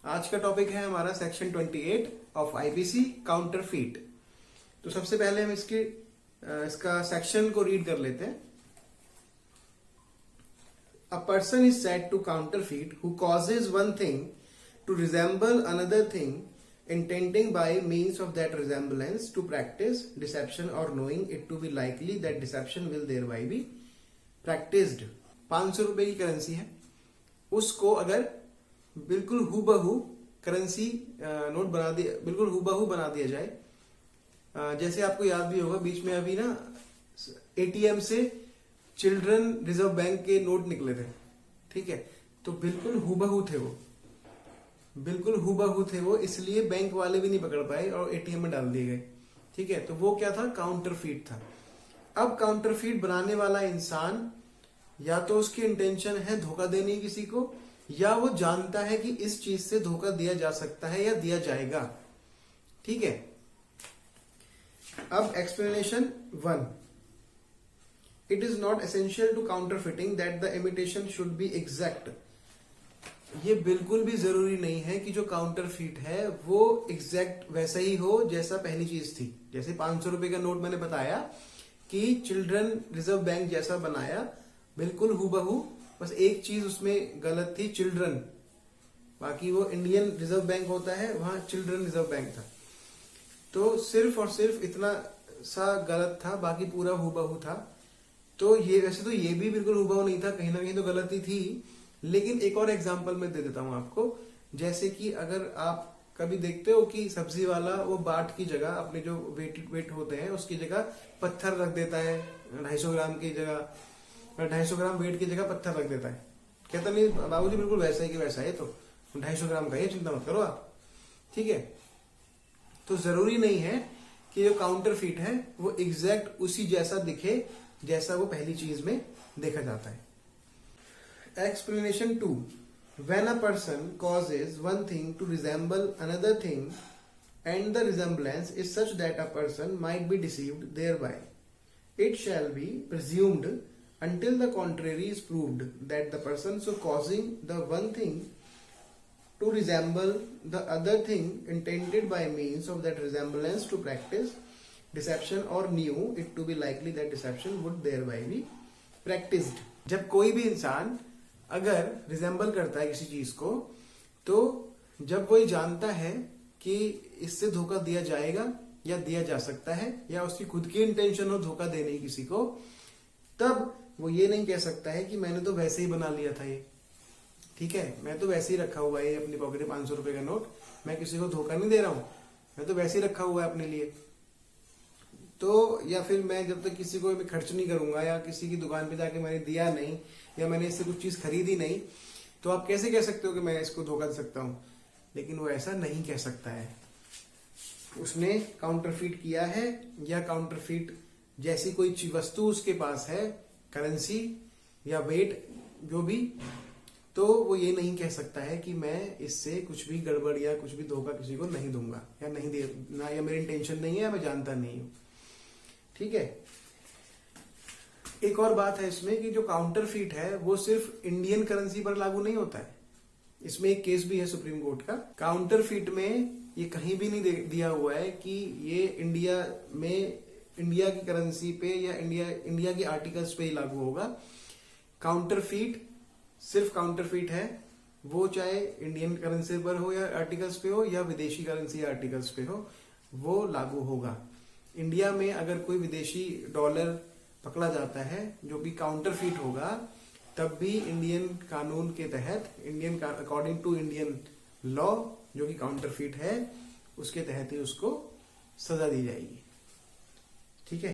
आज का टॉपिक है हमारा सेक्शन 28 ऑफ आईपीसी काउंटरफीट। तो सबसे पहले हम इसका सेक्शन को रीड कर लेते हैं। A person is said to counterfeit who causes one thing to resemble another thing, intending by means of that resemblance to practice deception or knowing it to be likely that deception will thereby be practiced। 500 रुपए की currency है, उसको अगर बिल्कुल हूबहू currency note बना दिया, बिल्कुल हूबहू बना दिया जाए। जैसे आपको याद भी होगा, बीच में अभी ना एटीएम से चिल्ड्रन रिजर्व बैंक के नोट निकले थे, ठीक है। तो बिल्कुल हूबहू थे वो, बिल्कुल हूबहू थे वो, इसलिए बैंक वाले भी नहीं पकड़ पाए और एटीएम में डाल दिए गए, ठीक है। तो वो क्या था? काउंटरफीट था। अब काउंटरफीट बनाने वाला इंसान या तो उसकी इंटेंशन है धोखा देने की किसी को, या वो जानता है कि इस चीज से धोखा दिया जा सकता है या दिया जाएगा, ठीक है। अब explanation 1। It is not essential to counterfeiting that the imitation should be exact. ये बिल्कुल भी जरूरी नहीं है कि जो काउंटरफीट है वो एग्जैक्ट वैसा ही हो जैसा पहली चीज थी। जैसे 500 रुपए का नोट मैंने बताया कि चिल्ड्रन रिजर्व बैंक जैसा बनाया, बिल्कुल हूबहू, बस एक चीज उसमें गलत थी, चिल्ड्रन। बाकी वो इंडियन रिजर्व बैंक होता है, वहां चिल्ड्रन रिजर्व बैंक था। तो सिर्फ और सिर्फ इतना सा गलत था, बाकी पूरा हूबहू था। तो ये वैसे तो ये भी बिल्कुल हूबहू नहीं था, कहीं ना कहीं तो गलती थी। लेकिन एक और एग्जांपल मैं दे देता हूं आपको। जैसे कि अगर आप कभी देखते हो कि सब्जी वाला वो बाट की जगह अपने जो वेट होते हैं उसकी जगह पत्थर रख देता है, 250 ग्राम की जगह 250 ग्राम वेट की जगह पत्थर रख देता है। कहता नहीं बाबूजी बिल्कुल वैसा ही कि वैसा है, तो 250 ग्राम का है, चिंता मत करो आप, ठीक है। तो जरूरी नहीं है कि जो काउंटरफीट है वो एग्जैक्ट उसी जैसा दिखे जैसा वो पहली चीज में देखा जाता है। Explanation 2। When a person causes one thing to resemble another thing and the resemblance is such that a person might be deceived thereby, it shall be presumed until the contrary is proved that the person so causing the one thing to resemble the other thing intended by means of that resemblance to practice deception or knew it to be likely that deception would thereby be practiced। जब कोई भी इंसान अगर resemble करता है किसी चीज को, तो जब वो जानता है कि इससे धोखा दिया जाएगा या दिया जा सकता है, या उसकी खुद की इंटेंशन हो धोखा देने की किसी को, तब वो ये नहीं कह सकता है कि मैंने तो वैसे ही बना लिया था ये, ठीक है, मैं तो वैसे ही रखा हुआ है अपनी पॉकेट में 500 रुपए का नोट, मैं किसी को धोखा नहीं दे रहा हूं, मैं तो वैसे ही रखा हुआ है अपने लिए। तो या फिर मैं जब तक किसी को खर्च नहीं करूंगा या किसी की दुकान पे जाके मैंने दिया नहीं या मैंने इससे कुछ चीज खरीदी नहीं, तो आप कैसे कह सकते हो कि मैं इसको धोखा दे सकता हूं? लेकिन वो ऐसा नहीं कह सकता है। उसने काउंटरफीट किया है या काउंटरफीट जैसी कोई वस्तु उसके पास है, करेंसी या वेट जो भी, तो वो ये नहीं कह सकता है कि मैं इससे कुछ भी गड़बड़ या कुछ भी धोखा किसी को नहीं दूंगा या नहीं दे ना, या मेरी इंटेंशन नहीं है या मैं जानता नहीं हूं, ठीक है। एक और बात है इसमें कि जो काउंटरफीट है वो सिर्फ इंडियन करेंसी पर लागू नहीं होता है। इसमें एक केस भी है सुप्रीम कोर्ट का। काउंटरफीट में ये कहीं भी नहीं दिया हुआ है कि ये इंडिया में इंडिया की करेंसी पे या इंडिया के आर्टिकल्स पे ही लागू होगा। काउंटरफीट सिर्फ काउंटरफीट है, वो चाहे इंडियन करेंसी पर हो या आर्टिकल्स पे हो या विदेशी करेंसी या आर्टिकल्स पे हो, वो लागू होगा। इंडिया में अगर कोई विदेशी डॉलर पकड़ा जाता है जो कि काउंटरफीट होगा, तब भी इंडियन कानून के तहत, अकॉर्डिंग टू इंडियन लॉ, जो कि काउंटरफीट है उसके तहत ही उसको सजा दी जाएगी, ठीक है।